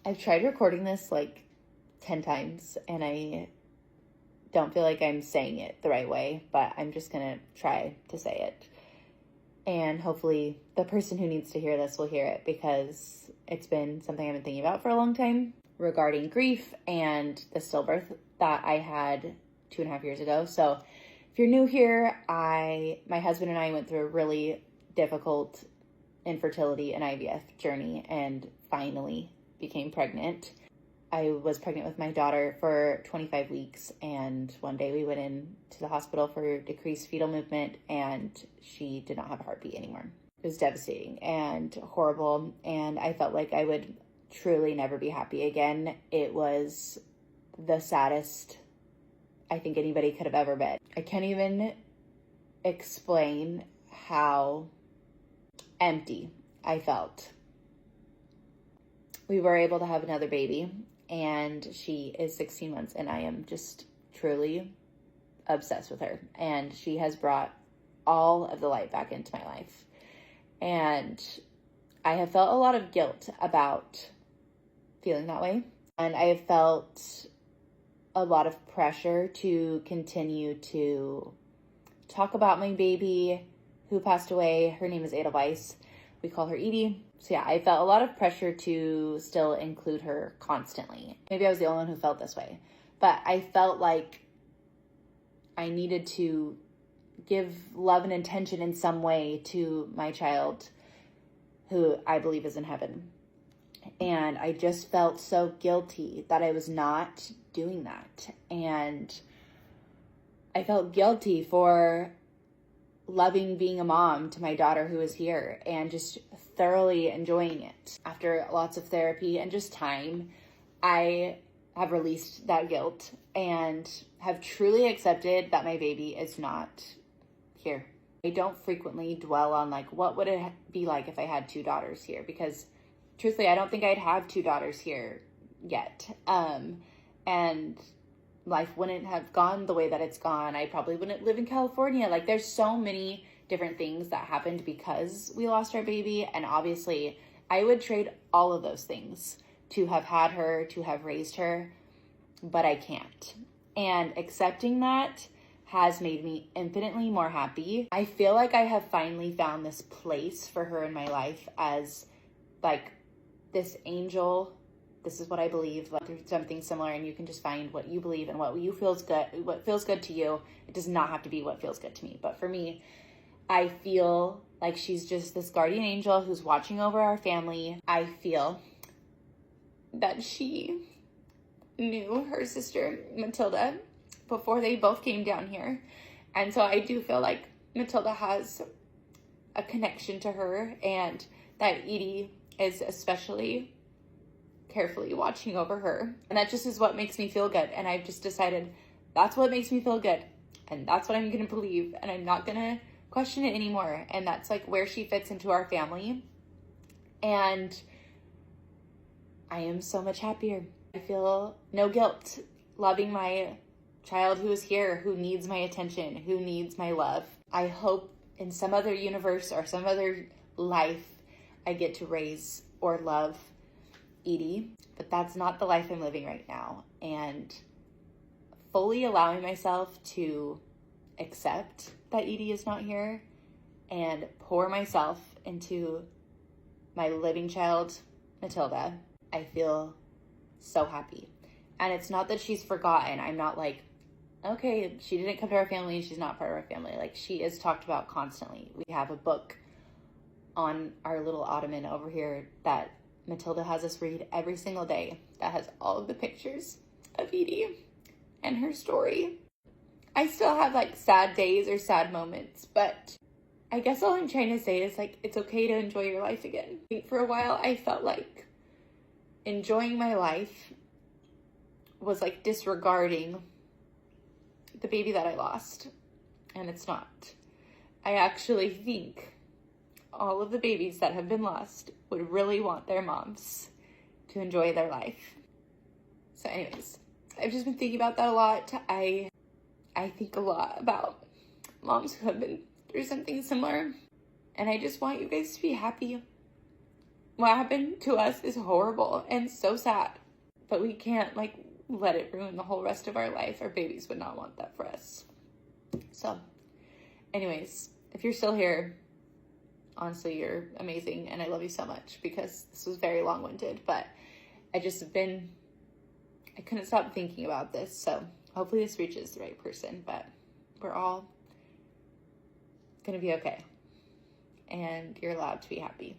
I've tried recording this like 10 times and I don't feel like I'm saying it the right way, but I'm just going to try to say it. And hopefully the person who needs to hear this will hear it, because it's been something I've been thinking about for a long time regarding grief and the stillbirth that I had 2.5 years ago. So if you're new here, my husband and I went through a really difficult infertility and IVF journey and finally became pregnant. I was pregnant with my daughter for 25 weeks, and one day we went into the hospital for decreased fetal movement, and she did not have a heartbeat anymore. It was devastating and horrible, and I felt like I would truly never be happy again. It was the saddest I think anybody could have ever been. I can't even explain how empty I felt. We were able to have another baby, and she is 16 months, and I am just truly obsessed with her. And she has brought all of the light back into my life. And I have felt a lot of guilt about feeling that way. And I have felt a lot of pressure to continue to talk about my baby who passed away. Her name is Edelweiss. We call her Edie. So yeah, I felt a lot of pressure to still include her constantly. Maybe I was the only one who felt this way, but I felt like I needed to give love and attention in some way to my child, who I believe is in heaven. And I just felt so guilty that I was not doing that. And I felt guilty for loving being a mom to my daughter who is here and just thoroughly enjoying it. After lots of therapy and just time, I have released that guilt and have truly accepted that my baby is not here. I don't frequently dwell on like, what would it be like if I had 2 daughters here? Because truthfully, I don't think I'd have 2 daughters here yet. And life wouldn't have gone the way that it's gone. I probably wouldn't live in California. Like, there's so many different things that happened because we lost our baby. And obviously, I would trade all of those things to have had her, to have raised her, but I can't. And accepting that has made me infinitely more happy. I feel like I have finally found this place for her in my life as like this angel. This is what I believe. Like, there's something similar, and you can just find what you believe and what feels good to you. It does not have to be what feels good to me. But for me, I feel like she's just this guardian angel who's watching over our family. I feel that she knew her sister Matilda before they both came down here. And so I do feel like Matilda has a connection to her, and that Edie is especially carefully watching over her. And that just is what makes me feel good. And I've just decided that's what makes me feel good. And that's what I'm going to believe. And I'm not going to question it anymore. And that's like where she fits into our family. And I am so much happier. I feel no guilt loving my child who is here, who needs my attention, who needs my love. I hope in some other universe or some other life I get to raise or love Edie, but that's not the life I'm living right now. And fully allowing myself to accept that Edie is not here and pour myself into my living child, Matilda, I feel so happy. And it's not that she's forgotten. I'm not like, okay, she didn't come to our family, she's not part of our family. Like, she is talked about constantly. We have a book on our little ottoman over here that Matilda has us read every single day that has all of the pictures of Edie and her story. I still have like sad days or sad moments, but I guess all I'm trying to say is like, it's okay to enjoy your life again. I think for a while I felt like enjoying my life was like disregarding the baby that I lost, and it's not. I actually think all of the babies that have been lost would really want their moms to enjoy their life. So anyways, I've just been thinking about that a lot. I think a lot about moms who have been through something similar, and I just want you guys to be happy what happened to us is horrible and so sad, but we can't like let it ruin the whole rest of our life. Our babies would not want that for us. So anyways, if you're still here, honestly, you're amazing, and I love you so much, because this was very long-winded, but I couldn't stop thinking about this. So hopefully this reaches the right person, but we're all gonna be okay, and you're allowed to be happy.